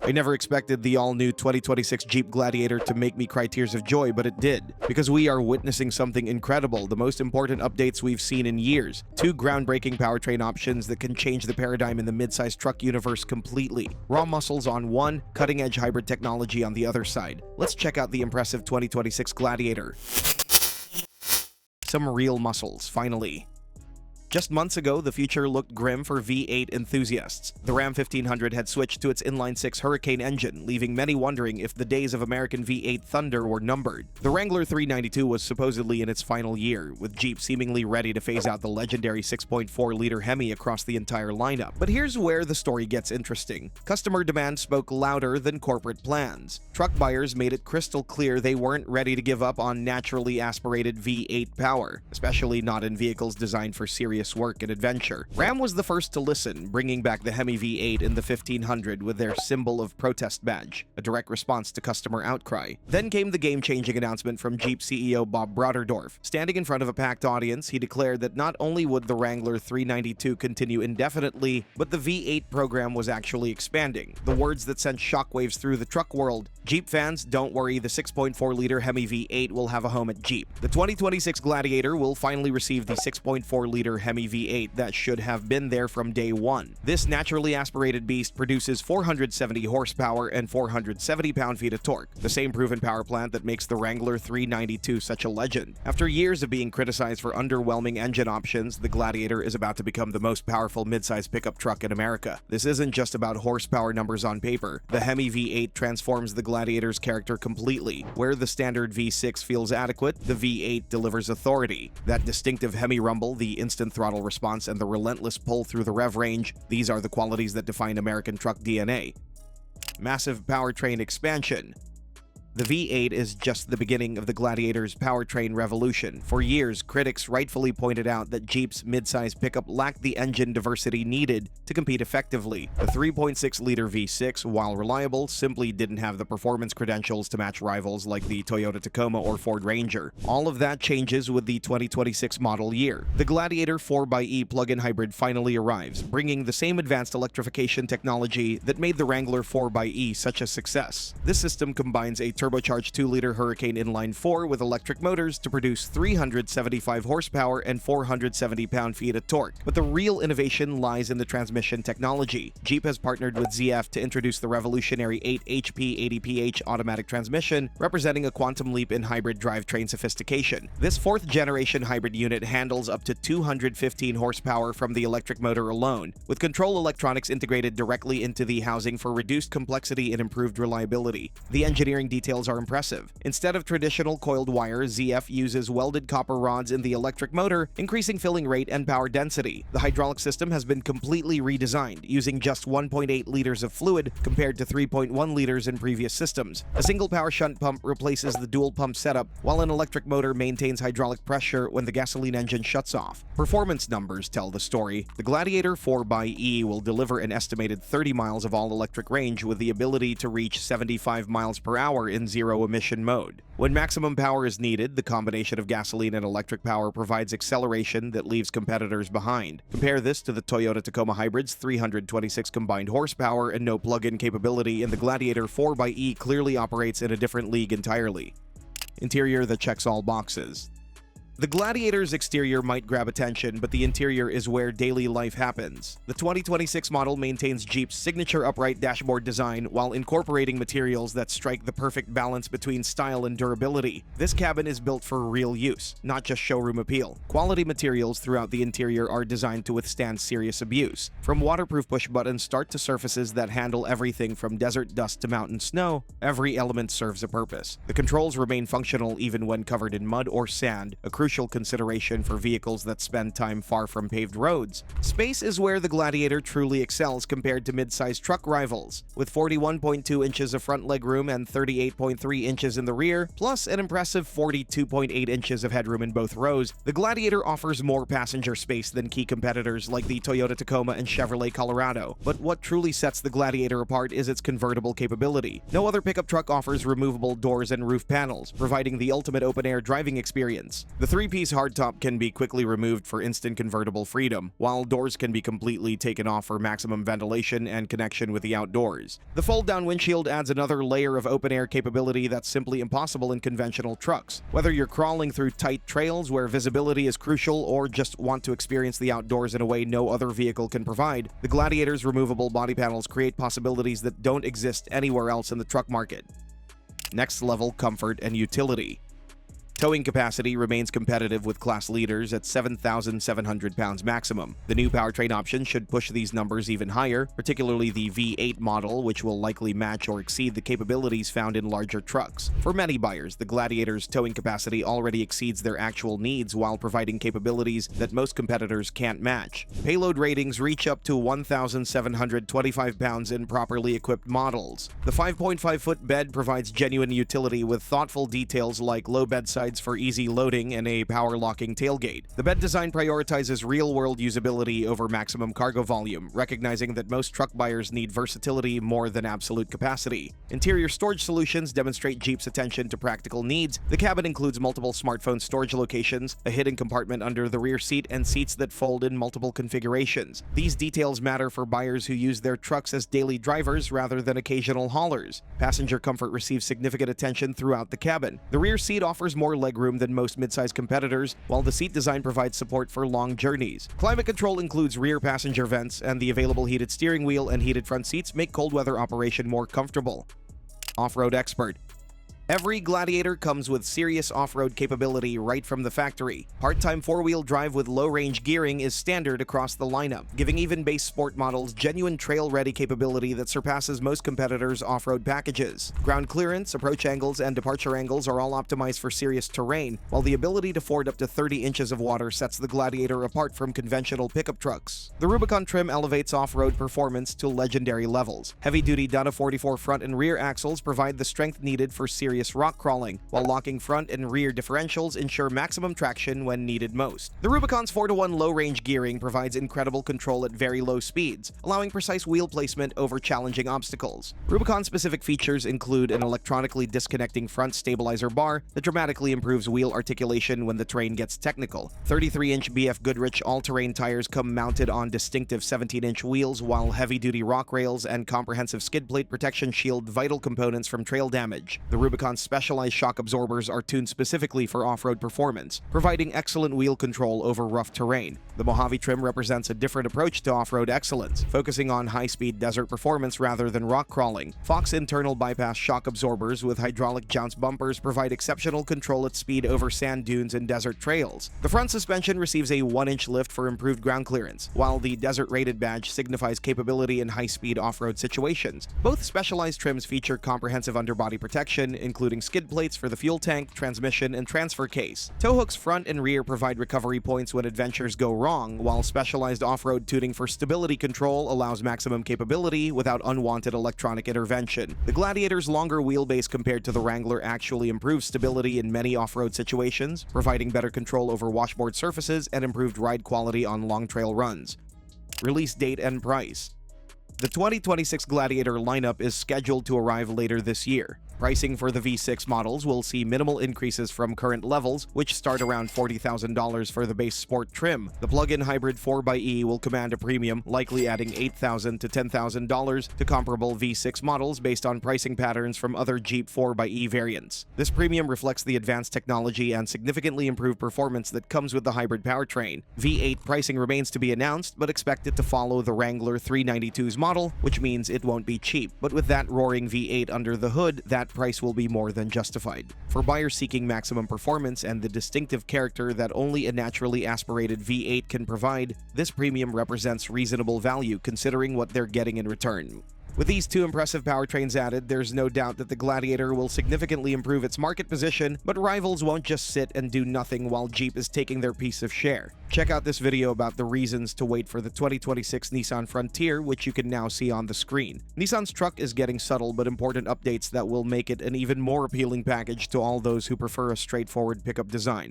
I never expected the all-new 2026 Jeep Gladiator to make me cry tears of joy, but it did. Because we are witnessing something incredible, the most important updates we've seen in years. Two groundbreaking powertrain options that can change the paradigm in the midsize truck universe completely. Raw muscles on one, cutting-edge hybrid technology on the other side. Let's check out the impressive 2026 Gladiator. Some real muscles, finally. Just months ago, the future looked grim for V8 enthusiasts. The Ram 1500 had switched to its inline-six Hurricane engine, leaving many wondering if the days of American V8 thunder were numbered. The Wrangler 392 was supposedly in its final year, with Jeep seemingly ready to phase out the legendary 6.4-liter Hemi across the entire lineup. But here's where the story gets interesting. Customer demand spoke louder than corporate plans. Truck buyers made it crystal clear they weren't ready to give up on naturally aspirated V8 power, especially not in vehicles designed for serious work and adventure. Ram was the first to listen, bringing back the Hemi V8 in the 1500 with their symbol of protest badge, a direct response to customer outcry. Then came the game-changing announcement from Jeep CEO Bob Brotterdorf. Standing in front of a packed audience, he declared that not only would the Wrangler 392 continue indefinitely, but the V8 program was actually expanding. The words that sent shockwaves through the truck world. Jeep fans, don't worry, the 6.4-liter Hemi V8 will have a home at Jeep. The 2026 Gladiator will finally receive the 6.4-liter Hemi V8 that should have been there from day one. This naturally aspirated beast produces 470 horsepower and 470 pound-feet of torque, the same proven power plant that makes the Wrangler 392 such a legend. After years of being criticized for underwhelming engine options, the Gladiator is about to become the most powerful midsize pickup truck in America. This isn't just about horsepower numbers on paper. The Hemi V8 transforms the Gladiator's character completely. Where the standard V6 feels adequate, the V8 delivers authority. That distinctive Hemi rumble, the instant throttle response, and the relentless pull through the rev range, these are the qualities that define American truck DNA. Massive powertrain expansion. The V8 is just the beginning of the Gladiator's powertrain revolution. For years, critics rightfully pointed out that Jeep's midsize pickup lacked the engine diversity needed to compete effectively. The 3.6-liter V6, while reliable, simply didn't have the performance credentials to match rivals like the Toyota Tacoma or Ford Ranger. All of that changes with the 2026 model year. The Gladiator 4xe plug-in hybrid finally arrives, bringing the same advanced electrification technology that made the Wrangler 4xe such a success. This system combines a turbocharged 2-liter Hurricane inline-4 with electric motors to produce 375 horsepower and 470 pound-feet of torque. But the real innovation lies in the transmission technology. Jeep has partnered with ZF to introduce the revolutionary 8 HP 80ph automatic transmission, representing a quantum leap in hybrid drivetrain sophistication. This fourth-generation hybrid unit handles up to 215 horsepower from the electric motor alone, with control electronics integrated directly into the housing for reduced complexity and improved reliability. The engineering details are impressive. Instead of traditional coiled wire, ZF uses welded copper rods in the electric motor, increasing filling rate and power density. The hydraulic system has been completely redesigned, using just 1.8 liters of fluid compared to 3.1 liters in previous systems. A single power shunt pump replaces the dual pump setup, while an electric motor maintains hydraulic pressure when the gasoline engine shuts off. Performance numbers tell the story. The Gladiator 4xe will deliver an estimated 30 miles of all-electric range with the ability to reach 75 miles per hour in zero-emission mode. When maximum power is needed, the combination of gasoline and electric power provides acceleration that leaves competitors behind. Compare this to the Toyota Tacoma Hybrid's 326 combined horsepower and no plug-in capability, and the Gladiator 4xe clearly operates in a different league entirely. Interior that checks all boxes. The Gladiator's exterior might grab attention, but the interior is where daily life happens. The 2026 model maintains Jeep's signature upright dashboard design while incorporating materials that strike the perfect balance between style and durability. This cabin is built for real use, not just showroom appeal. Quality materials throughout the interior are designed to withstand serious abuse. From waterproof push-button start to surfaces that handle everything from desert dust to mountain snow, every element serves a purpose. The controls remain functional even when covered in mud or sand, a crucial consideration for vehicles that spend time far from paved roads. Space is where the Gladiator truly excels compared to mid-sized truck rivals. With 41.2 inches of front legroom and 38.3 inches in the rear, plus an impressive 42.8 inches of headroom in both rows, the Gladiator offers more passenger space than key competitors like the Toyota Tacoma and Chevrolet Colorado. But what truly sets the Gladiator apart is its convertible capability. No other pickup truck offers removable doors and roof panels, providing the ultimate open-air driving experience. The three-piece hardtop can be quickly removed for instant convertible freedom, while doors can be completely taken off for maximum ventilation and connection with the outdoors. The fold-down windshield adds another layer of open-air capability that's simply impossible in conventional trucks. Whether you're crawling through tight trails where visibility is crucial or just want to experience the outdoors in a way no other vehicle can provide, the Gladiator's removable body panels create possibilities that don't exist anywhere else in the truck market. Next level comfort and utility. Towing capacity remains competitive with class leaders at 7,700 pounds maximum. The new powertrain option should push these numbers even higher, particularly the V8 model, which will likely match or exceed the capabilities found in larger trucks. For many buyers, the Gladiator's towing capacity already exceeds their actual needs while providing capabilities that most competitors can't match. Payload ratings reach up to 1,725 pounds in properly equipped models. The 5.5-foot bed provides genuine utility with thoughtful details like low bed size for easy loading and a power-locking tailgate. The bed design prioritizes real-world usability over maximum cargo volume, recognizing that most truck buyers need versatility more than absolute capacity. Interior storage solutions demonstrate Jeep's attention to practical needs. The cabin includes multiple smartphone storage locations, a hidden compartment under the rear seat, and seats that fold in multiple configurations. These details matter for buyers who use their trucks as daily drivers rather than occasional haulers. Passenger comfort receives significant attention throughout the cabin. The rear seat offers more legroom than most midsize competitors, while the seat design provides support for long journeys. Climate control includes rear passenger vents, and the available heated steering wheel and heated front seats make cold weather operation more comfortable. Off-road expert. Every Gladiator comes with serious off-road capability right from the factory. Part-time four-wheel drive with low-range gearing is standard across the lineup, giving even base sport models genuine trail-ready capability that surpasses most competitors' off-road packages. Ground clearance, approach angles, and departure angles are all optimized for serious terrain, while the ability to ford up to 30 inches of water sets the Gladiator apart from conventional pickup trucks. The Rubicon trim elevates off-road performance to legendary levels. Heavy-duty Dana 44 front and rear axles provide the strength needed for serious rock crawling, while locking front and rear differentials ensure maximum traction when needed most. The Rubicon's 4-to-1 low-range gearing provides incredible control at very low speeds, allowing precise wheel placement over challenging obstacles. Rubicon-specific features include an electronically disconnecting front stabilizer bar that dramatically improves wheel articulation when the terrain gets technical. 33-inch BF Goodrich all-terrain tires come mounted on distinctive 17-inch wheels, while heavy-duty rock rails and comprehensive skid plate protection shield vital components from trail damage. The Rubicon's specialized shock absorbers are tuned specifically for off-road performance, providing excellent wheel control over rough terrain. The Mojave trim represents a different approach to off-road excellence, focusing on high-speed desert performance rather than rock crawling. Fox internal bypass shock absorbers with hydraulic jounce bumpers provide exceptional control at speed over sand dunes and desert trails. The front suspension receives a 1-inch lift for improved ground clearance, while the Desert Rated badge signifies capability in high-speed off-road situations. Both specialized trims feature comprehensive underbody protection, including skid plates for the fuel tank, transmission, and transfer case. Tow hooks front and rear provide recovery points when adventures go wrong, while specialized off-road tuning for stability control allows maximum capability without unwanted electronic intervention. The Gladiator's longer wheelbase compared to the Wrangler actually improves stability in many off-road situations, providing better control over washboard surfaces and improved ride quality on long trail runs. Release date and price. The 2026 Gladiator lineup is scheduled to arrive later this year. Pricing for the V6 models will see minimal increases from current levels, which start around $40,000 for the base sport trim. The plug-in hybrid 4xe will command a premium, likely adding $8,000 to $10,000 to comparable V6 models based on pricing patterns from other Jeep 4xe variants. This premium reflects the advanced technology and significantly improved performance that comes with the hybrid powertrain. V8 pricing remains to be announced, but expect it to follow the Wrangler 392's model, which means it won't be cheap. But with that roaring V8 under the hood, that price will be more than justified. For buyers seeking maximum performance and the distinctive character that only a naturally aspirated V8 can provide, this premium represents reasonable value considering what they're getting in return. With these two impressive powertrains added, there's no doubt that the Gladiator will significantly improve its market position, but rivals won't just sit and do nothing while Jeep is taking their piece of share. Check out this video about the reasons to wait for the 2026 Nissan Frontier, which you can now see on the screen. Nissan's truck is getting subtle but important updates that will make it an even more appealing package to all those who prefer a straightforward pickup design.